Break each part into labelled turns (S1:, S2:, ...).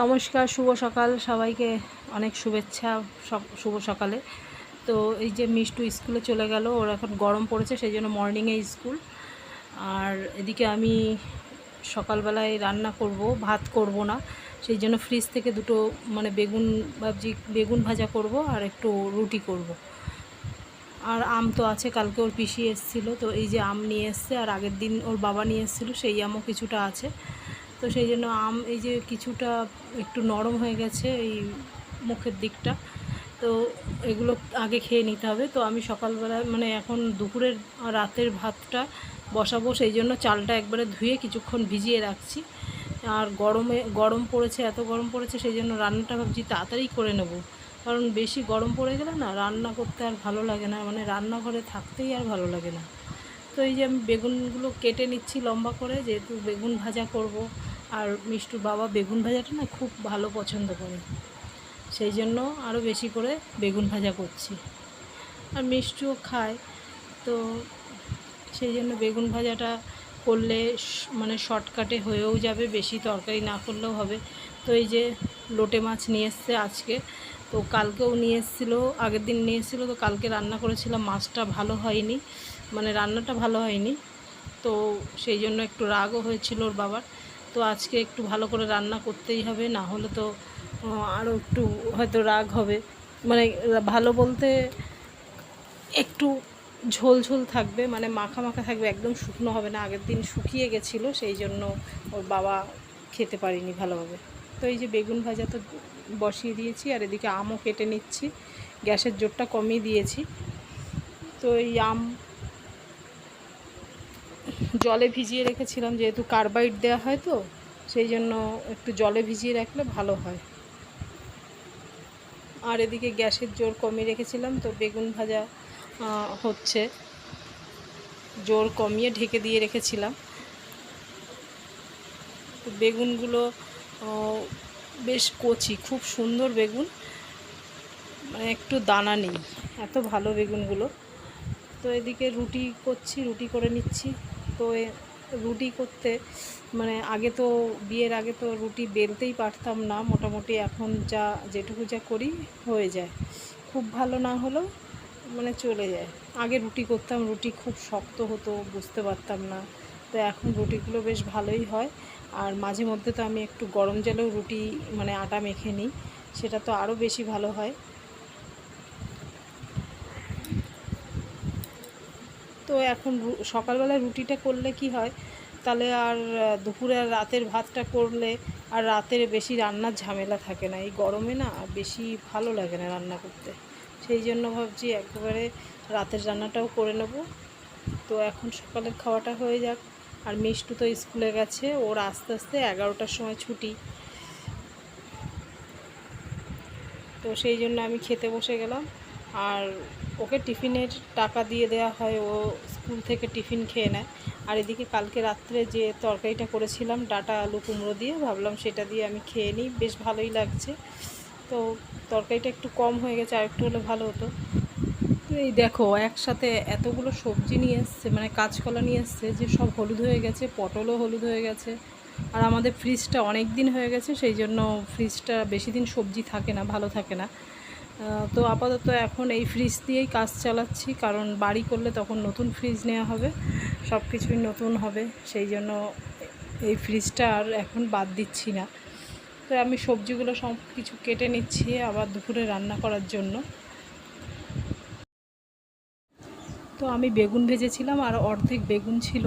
S1: নমস্কার, শুভ সকাল সবাইকে, অনেক শুভেচ্ছা শুভ সকালে। তো এই যে মিষ্টু স্কুলে চলে গেল, ওর এখন গরম পড়েছে সেই জন্য মর্নিংয়ে স্কুল। আর এদিকে আমি সকালবেলায় রান্না করব, ভাত করব না, সেই জন্য ফ্রিজ থেকে দুটো ভাবছি বেগুন ভাজা করব আর একটু রুটি করব। আর আম তো আছে, কালকে ওর পিসি এসেছিলো, তো এই যে আম নিয়ে এসছে, আর আগের দিন ওর বাবা নিয়ে এসেছিলো, সেই আমও কিছুটা আছে। তো সেই জন্য আম এই যে কিছুটা একটু নরম হয়ে গেছে এই মুখের দিকটা, তো এগুলো আগে খেয়ে নিতে হবে। তো আমি সকালবেলা এখন দুপুরের রাতের ভাতটা বসাবো, সেই জন্য চালটা একবারে ধুয়ে কিছুক্ষণ ভিজিয়ে রাখছি। আর গরম পড়েছে, এত গরম পড়েছে, সেই জন্য রান্নাটা ভাবছি তাড়াতাড়ি করে নেব, কারণ বেশি গরম পড়ে গেলে না রান্না করতে আর ভালো লাগে না, রান্নাঘরে থাকতেই আর ভালো লাগে না। তো এই যে আমি বেগুনগুলো কেটে নিচ্ছি লম্বা করে, যেহেতু বেগুন ভাজা করব। আর মিষ্টুর বাবা বেগুন ভাজাটা না খুব ভালো পছন্দ করে, সেই জন্য আরও বেশি করে বেগুন ভাজা করছি। আর মিষ্টুও খায়, তো সেই জন্য বেগুন ভাজাটা করলে শর্টকাটে হয়েও যাবে, বেশি তরকারি না করলেও হবে। তো এই যে লোটে মাছ নিয়ে এসছে আজকে, তো কালকেও নিয়ে এসেছিলো, আগের দিন নিয়ে এসেছিলো, তো কালকে রান্না করেছিলাম, মাছটা ভালো হয়নি, রান্নাটা ভালো হয়নি, তো সেই জন্য একটু রাগও হয়েছিল ওর বাবার। তো আজকে একটু ভালো করে রান্না করতেই হবে, না হলে তো আরও একটু হয়তো রাগ হবে। ভালো বলতে একটু ঝোল ঝোল থাকবে, মাখা মাখা থাকবে, একদম শুকনো হবে না। আগের দিন শুকিয়ে গেছিলো, সেই জন্য ওর বাবা খেতে পারিনি ভালোভাবে। তো এই যে বেগুন ভাজা তো বসিয়ে দিয়েছি, আর এদিকে আমও কেটে নিচ্ছি, গ্যাসের জোরটা কমিয়ে দিয়েছি। তো এই আম জলে ভিজিয়ে রেখেছিলাম, যেহেতু কার্বাইড দেওয়া হয়, তো সেই জন্য একটু জলে ভিজিয়ে রাখলে ভালো হয়। আর এদিকে গ্যাসের জোর কমিয়ে রেখেছিলাম, তো বেগুন ভাজা হচ্ছে, জোর কমিয়ে ঢেকে দিয়ে রেখেছিলাম। তো বেগুনগুলো বেশ কচি, খুব সুন্দর বেগুন, একটু দানা নেই, এত ভালো বেগুনগুলো। তো এদিকে রুটি করছি, রুটি করে নিচ্ছি। তো রুটি করতে আগে তো বিয়ের আগে তো রুটি বেলতেই পারতাম না মোটামুটি, এখন যেটুকু যা করি হয়ে যায়, খুব ভালো না হলেও চলে যায়। আগে রুটি করতাম, রুটি খুব শক্ত হতো, বুঝতে পারতাম না, তো এখন রুটিগুলো বেশ ভালোই হয়। আর মাঝে মধ্যে তো আমি একটু গরম জলেও রুটি আটা মেখে নিই, সেটা তো আরও বেশি ভালো হয়। তো এখন সকালবেলা রুটিটা করলে কি হয়, তাহলে আর দুপুরে আর রাতের ভাতটা করলে আর রাতের বেশি রান্নার ঝামেলা থাকে না। এই গরমে না বেশি ভালো লাগে না রান্না করতে, সেই জন্য ভাবছি একেবারে রাতের রান্নাটাও করে নেব। তো এখন সকালের খাওয়াটা হয়ে যাক। আর মিষ্টু তো স্কুলে গেছে, ওর আস্তে আস্তে 11টার সময় ছুটি, তো সেই জন্য আমি খেতে বসে গেলাম। আর ওকে টিফিনের টাকা দিয়ে দেওয়া হয়, ও স্কুল থেকে টিফিন খেয়ে নেয়। আর এদিকে কালকে রাত্রে যে তরকারিটা করেছিলাম ডাঁটা আলু কুমড়ো দিয়ে, ভাবলাম সেটা দিয়ে আমি খেয়ে নিই, বেশ ভালোই লাগছে। তো তরকারিটা একটু কম হয়ে গেছে, আর একটু হলে ভালো হতো। তো এই দেখো একসাথে এতগুলো সবজি নিয়ে এসছে, কাঁচকলা নিয়ে এসছে, যে সব হলুদ হয়ে গেছে, পটলও হলুদ হয়ে গেছে। আর আমাদের ফ্রিজটা অনেক দিন হয়ে গেছে, সেই জন্য ফ্রিজটা বেশি দিন সবজি থাকে না, ভালো থাকে না। তো আপাতত এখন এই ফ্রিজ দিয়েই কাজ চালাচ্ছি, কারণ বাড়ি করলে তখন নতুন ফ্রিজ নেওয়া হবে, সব কিছুই নতুন হবে, সেই জন্য এই ফ্রিজটা আর এখন বাদ দিচ্ছি না। তো আমি সবজিগুলো সব কিছু কেটে নিচ্ছি আবার দুপুরে রান্না করার জন্য। তো আমি বেগুন ভেজেছিলাম, আর অর্ধেক বেগুন ছিল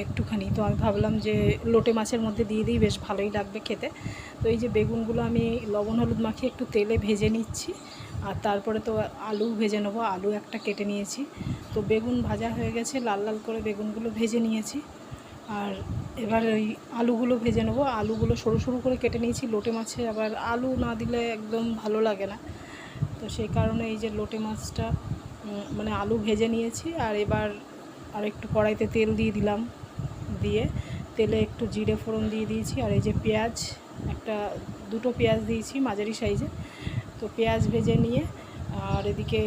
S1: একটুখানি, তো আমি ভাবলাম যে লোটে মাছের মধ্যে দিয়ে দিই, বেশ ভালোই লাগবে খেতে। তো এই যে বেগুনগুলো আমি লবণ হলুদ মাখিয়ে একটু তেলে ভেজে নিচ্ছি, আর তারপরে তো আলু ভেজে নেবো, আলু একটা কেটে নিয়েছি। তো বেগুন ভাজা হয়ে গেছে, লাল লাল করে বেগুনগুলো ভেজে নিয়েছি। আর এবার ওই আলুগুলো ভেজে নেবো। আলুগুলো সরু সরু করে কেটে নিয়েছি। লোটে মাছে আবার আলু না দিলে একদম ভালো লাগে না, তো সেই কারণে এই যে লোটে মাছটা মানে আলু ভেজে নিয়েছি। আর এবার আর একটু কড়াইতে তেল দিয়ে দিলাম, দিয়ে তেলে একটু জিরে ফোড়ন দিয়ে দিয়েছি। আর এই যে পেঁয়াজ, দুটো পেঁয়াজ দিয়েছি মাঝারি সাইজে। তো পেঁয়াজ ভেজে নিয়ে আর এদিকে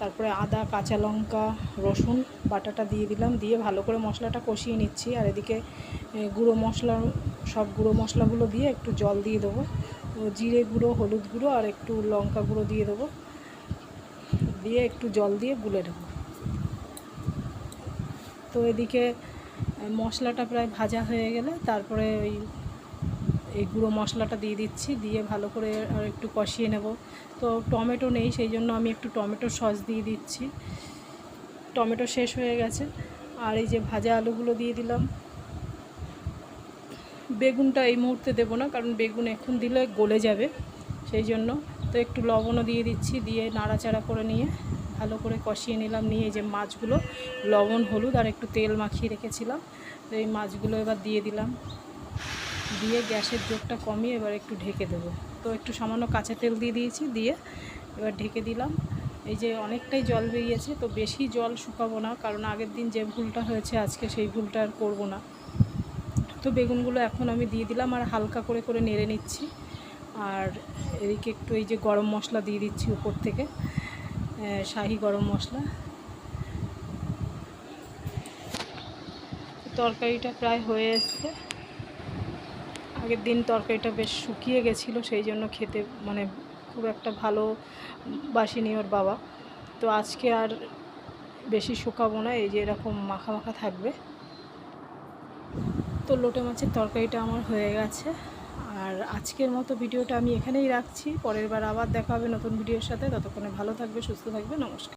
S1: তারপরে আদা, কাঁচা লঙ্কা, রসুন বাটাটা দিয়ে দিলাম, দিয়ে ভালো করে মশলাটা কষিয়ে নিচ্ছি। আর এদিকে সব গুঁড়ো মশলাগুলো দিয়ে একটু জল দিয়ে দেবো, জিরে গুঁড়ো, হলুদ গুঁড়ো আর একটু লঙ্কা গুঁড়ো দিয়ে দেবো, দিয়ে একটু জল দিয়ে গুলে নেব। তো এদিকে মশলাটা প্রায় ভাজা হয়ে গেলে তারপরে এই গুঁড়ো মশলাটা দিয়ে দিচ্ছি, দিয়ে ভালো করে আর একটু কষিয়ে নেব। তো টমেটো নেই, সেই জন্য আমি একটু টমেটো সস দিয়ে দিচ্ছি। টমেটো শেষ হয়ে গেছে। আর এই যে ভাজা আলুগুলো দিয়ে দিলাম। বেগুনটা এই মুহূর্তে দেবো না, কারণ বেগুন এখন দিলে গলে যাবে, সেই জন্য। তো একটু লবণও দিয়ে দিচ্ছি, দিয়ে নাড়াচাড়া করে নিয়ে ভালো করে কষিয়ে নিলাম। নিয়ে এই যে মাছগুলো লবণ, হলুদ আর একটু তেল মাখিয়ে রেখেছিলাম, তো এই মাছগুলো এবার দিয়ে দিলাম। দিয়ে গ্যাসের জোরটা কমিয়ে এবার একটু ঢেকে দেবো। তো একটু সামান্য কাঁচা তেল দিয়ে দিয়েছি, দিয়ে এবার ঢেকে দিলাম। এই যে অনেকটাই জল বেরিয়েছে, তো বেশি জল শুকাবো না, কারণ আগের দিন যে ভুলটা হয়েছে আজকে সেই ভুলটা আর করবো না। তো বেগুনগুলো এখন আমি দিয়ে দিলাম আর হালকা করে করে নেড়ে নিচ্ছি। আর এদিকে একটু এই যে গরম মশলা দিয়ে দিচ্ছি উপর থেকে, শাহি গরম মশলা। তরকারিটা প্রায় হয়ে এসছে। আগের দিন তরকারিটা বেশ শুকিয়ে গেছিলো, সেই জন্য খেতে মানে খুব একটা ভালো বাসেনি ওর বাবা। তো আজকে আর বেশি শুকাবো না, এই যে এরকম মাখা মাখা থাকবে। তো লোটে মাছের তরকারিটা আমার হয়ে গেছে। আর আজকের মতো ভিডিওটা আমি এখানেই রাখছি। পরের বার আবার দেখা হবে নতুন ভিডিওর সাথে। ততক্ষণে ভালো থাকবে, সুস্থ থাকবে। নমস্কার।